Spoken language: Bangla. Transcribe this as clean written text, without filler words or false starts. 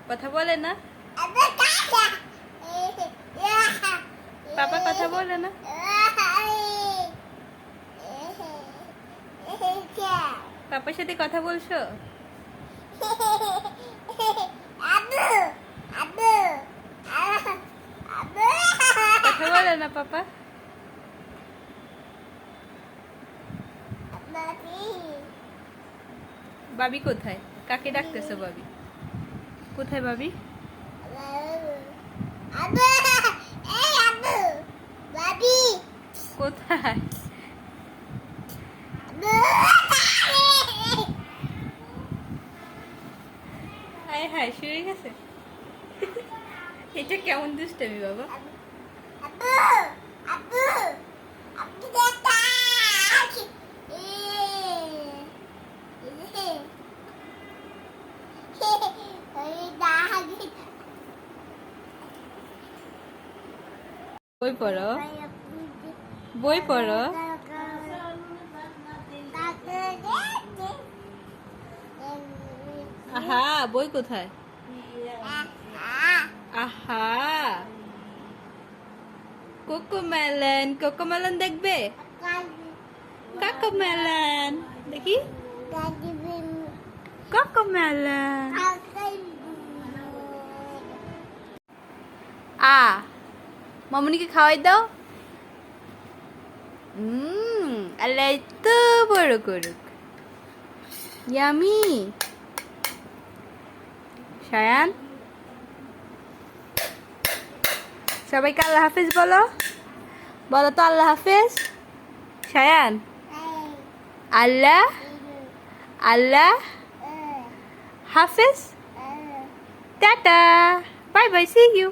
কথা বলে না? পাপা কথা বলে না? পাপার সাথে কথা বলছো? কথা বলে না পাপা? বাবি কোথায়? কাকে ডাকতেছো বাবি? কোথায় বাবি? কোথায়? হায় হায়, শুয়ে গেছে। এটা কেমন দুষ্টামি বাবা? বই পড়ো, বই পড়ো। আহা, বই কোথায়? আহা, কোকোমেলন, কোকোমেলন দেখবে? কোকোমেলন দেখি, কোকোমেলন। মামুনিকে খাওয়াই দাও। আল্লাহ তো বড় করুক। ইয়ামি। শায়ান, সবাইকে আল্লাহ হাফেজ বলো। বলো তো আল্লাহ হাফেজ। শায়ান, আল্লাহ আল্লাহ হাফেজ। Tata, bye bye, see you.